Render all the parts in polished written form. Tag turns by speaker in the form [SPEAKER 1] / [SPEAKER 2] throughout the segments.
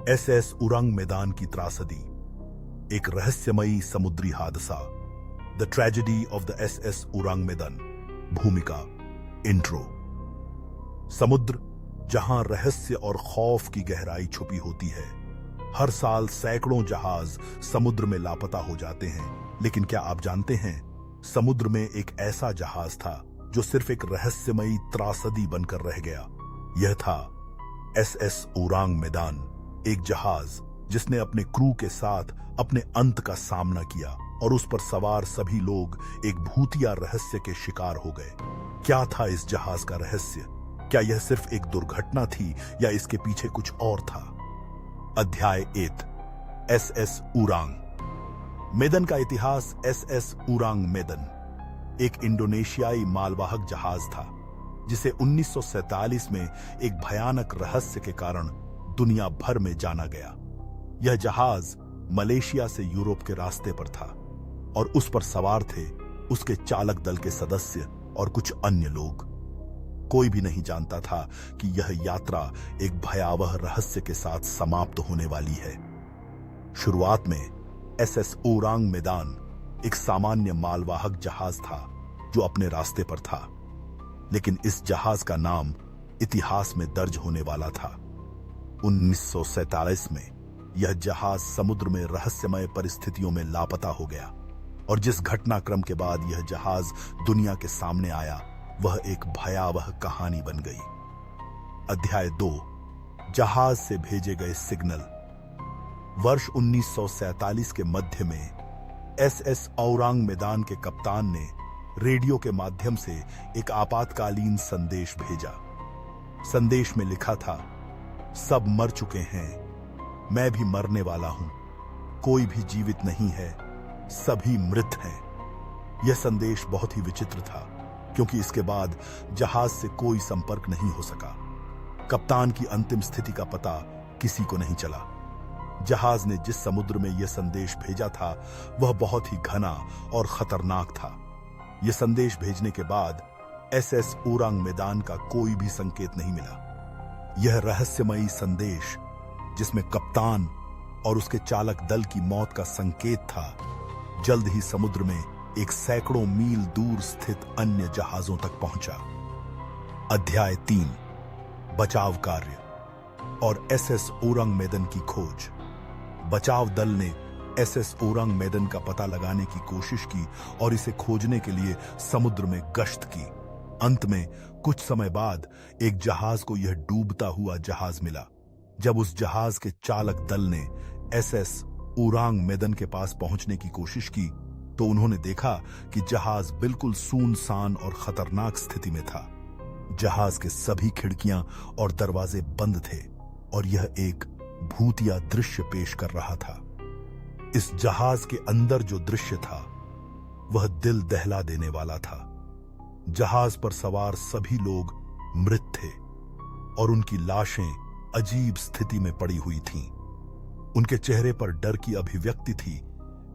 [SPEAKER 1] SS Ourang मैदान की त्रासदी, एक रहस्यमयी समुद्री हादसा। The tragedy of the SS Ourang Medan. भूमिका, इंट्रो। समुद्र, जहां रहस्य और खौफ की गहराई छुपी होती है। हर साल सैकड़ों जहाज समुद्र में लापता हो जाते हैं, लेकिन क्या आप जानते हैं, समुद्र में एक ऐसा जहाज था जो सिर्फ एक रहस्यमयी त्रासदी बनकर रह गया। यह था एसएस उरंग मैदान, एक जहाज जिसने अपने क्रू के साथ अपने अंत का सामना किया और उस पर सवार सभी लोग एक भूतिया रहस्य के शिकार हो गए। क्या था इस जहाज का रहस्य? क्या यह सिर्फ एक दुर्घटना थी या इसके पीछे कुछ और था? अध्याय 8, एसएस उरंग मैदान का इतिहास। एसएस उरंग मैदान एक इंडोनेशियाई मालवाहक जहाज था जिसे 1947 में एक भयानक रहस्य के कारण दुनिया भर में जाना गया। यह जहाज मलेशिया से यूरोप के रास्ते पर था और उस पर सवार थे उसके चालक दल के सदस्य और कुछ अन्य लोग। कोई भी नहीं जानता था कि यह यात्रा एक भयावह रहस्य के साथ समाप्त होने वाली है। शुरुआत में एसएस उरंग मैदान एक सामान्य मालवाहक जहाज था जो अपने रास्ते पर था, लेकिन इस जहाज का नाम इतिहास में दर्ज होने वाला था। 1947 में यह जहाज समुद्र में रहस्यमय परिस्थितियों में लापता हो गया और जिस घटनाक्रम के बाद यह जहाज दुनिया के सामने आया वह एक भयावह कहानी बन गई। अध्याय 2, जहाज से भेजे गए सिग्नल। वर्ष 1947 के मध्य में एसएस उरंग मैदान के कप्तान ने रेडियो के माध्यम से एक आपातकालीन संदेश भेजा। संदेश में लिखा था, सब मर चुके हैं, मैं भी मरने वाला हूं, कोई भी जीवित नहीं है, सभी मृत हैं। यह संदेश बहुत ही विचित्र था क्योंकि इसके बाद जहाज से कोई संपर्क नहीं हो सका। कप्तान की अंतिम स्थिति का पता किसी को नहीं चला। जहाज ने जिस समुद्र में यह संदेश भेजा था वह बहुत ही घना और खतरनाक था। यह संदेश भेजने के बाद एसएस उरंग मैदान का कोई भी संकेत नहीं मिला। यह रहस्यमयी संदेश, जिसमें कप्तान और उसके चालक दल की मौत का संकेत था, जल्द ही समुद्र में एक सैकड़ों मील दूर स्थित अन्य जहाजों तक पहुंचा। अध्याय 3, बचाव कार्य और एसएस उरंग मैदान की खोज। बचाव दल ने एसएस उरंग मैदान का पता लगाने की कोशिश की और इसे खोजने के लिए समुद्र में गश्त की। अंत में कुछ समय बाद एक जहाज को यह डूबता हुआ जहाज मिला। जब उस जहाज के चालक दल ने एसएस उरंग मैदान के पास पहुंचने की कोशिश की तो उन्होंने देखा कि जहाज बिल्कुल सुनसान और खतरनाक स्थिति में था। जहाज के सभी खिड़कियां और दरवाजे बंद थे और यह एक भूतिया दृश्य पेश कर रहा था। इस जहाज के अंदर जो दृश्य था वह दिल दहला देने वाला था। जहाज पर सवार सभी लोग मृत थे और उनकी लाशें अजीब स्थिति में पड़ी हुई थीं। उनके चेहरे पर डर की अभिव्यक्ति थी,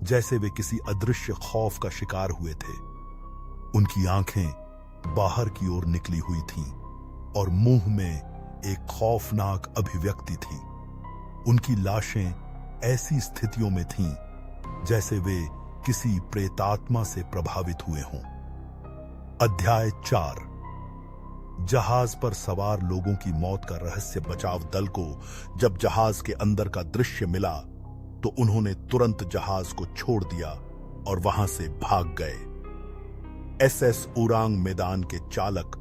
[SPEAKER 1] जैसे वे किसी अदृश्य खौफ का शिकार हुए थे। उनकी आंखें बाहर की ओर निकली हुई थीं और मुंह में एक खौफनाक अभिव्यक्ति थी। उनकी लाशें ऐसी स्थितियों में थीं जैसे वे किसी प्रेतात्मा से प्रभावित हुए हों। अध्याय 4, जहाज पर सवार लोगों की मौत का रहस्य। बचाव दल को जब जहाज के अंदर का दृश्य मिला तो उन्होंने तुरंत जहाज को छोड़ दिया और वहां से भाग गए। एसएस उरंग मैदान के चालक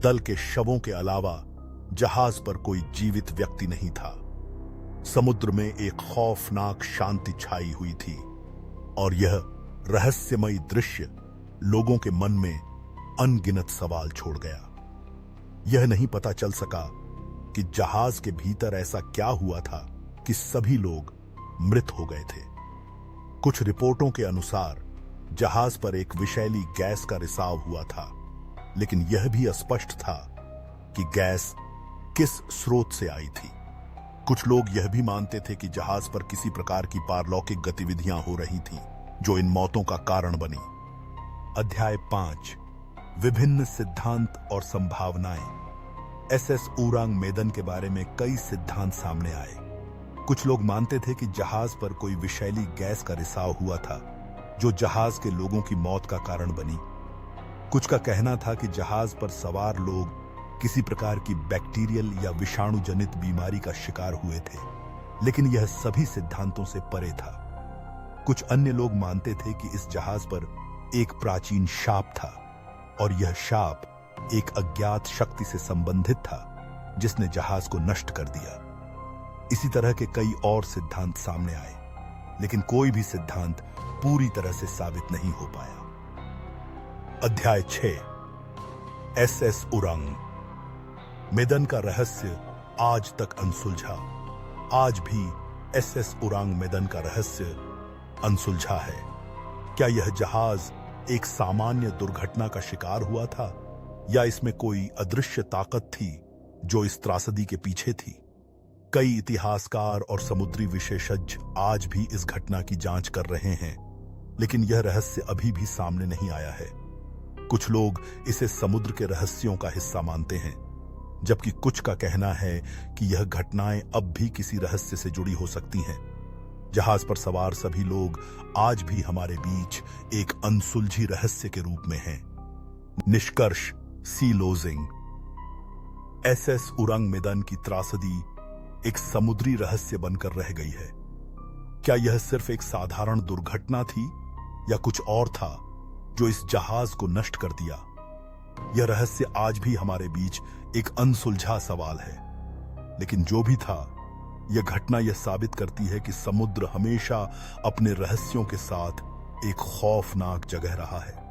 [SPEAKER 1] दल के शवों के अलावा जहाज पर कोई जीवित व्यक्ति नहीं था। समुद्र में एक खौफनाक शांति छाई हुई थी और यह रहस्यमयी दृश्य लोगों के मन में अनगिनत सवाल छोड़ गया। यह नहीं पता चल सका कि जहाज के भीतर ऐसा क्या हुआ था कि सभी लोग मृत हो गए थे। कुछ रिपोर्टों के अनुसार जहाज पर एक विषैली गैस का रिसाव हुआ था, लेकिन यह भी अस्पष्ट था कि गैस किस स्रोत से आई थी। कुछ लोग यह भी मानते थे कि जहाज पर किसी प्रकार की पारलौकिक गतिविधियां हो रही थीं, जो इन मौतों का कारण बनी। अध्याय 5, विभिन्न सिद्धांत और संभावनाएं। एसएस उरंग मैदान के बारे में कई सिद्धांत सामने आए। कुछ लोग मानते थे कि जहाज पर कोई विषैली गैस का रिसाव हुआ था जो जहाज के लोगों की मौत का कारण बनी। कुछ का कहना था कि जहाज पर सवार लोग किसी प्रकार की बैक्टीरियल या विषाणु जनित बीमारी का शिकार हुए थे, लेकिन यह सभी सिद्धांतों से परे था। कुछ अन्य लोग मानते थे कि इस जहाज पर एक प्राचीन शाप था और यह शाप एक अज्ञात शक्ति से संबंधित था जिसने जहाज को नष्ट कर दिया। इसी तरह के कई और सिद्धांत सामने आए, लेकिन कोई भी सिद्धांत पूरी तरह से साबित नहीं हो पाया। अध्याय 6 एसएस उरंग। मेदन का रहस्य आज तक अनसुलझा। आज भी एसएस उरांग मेदन का रहस्य अनसुलझा है। क्या यह जहाज एक सामान्य दुर्घटना का शिकार हुआ था या इसमें कोई अदृश्य ताकत थी जो इस त्रासदी के पीछे थी? कई इतिहासकार और समुद्री विशेषज्ञ आज भी इस घटना की जांच कर रहे हैं, लेकिन यह रहस्य अभी भी सामने नहीं आया है। कुछ लोग इसे समुद्र के रहस्यों का हिस्सा मानते हैं, जबकि कुछ का कहना है कि यह घटनाएं अब भी किसी रहस्य से जुड़ी हो सकती हैं। जहाज पर सवार सभी लोग आज भी हमारे बीच एक अनसुलझी रहस्य के रूप में हैं। निष्कर्ष सी लोजिंग। एसएस उरंग मेदन की त्रासदी एक समुद्री रहस्य बनकर रह गई है। क्या यह सिर्फ एक साधारण दुर्घटना थी या कुछ और था जो इस जहाज को नष्ट कर दिया? यह रहस्य आज भी हमारे बीच एक अनसुलझा सवाल है, लेकिन जो भी था, यह घटना यह साबित करती है कि समुद्र हमेशा अपने रहस्यों के साथ एक खौफनाक जगह रहा है।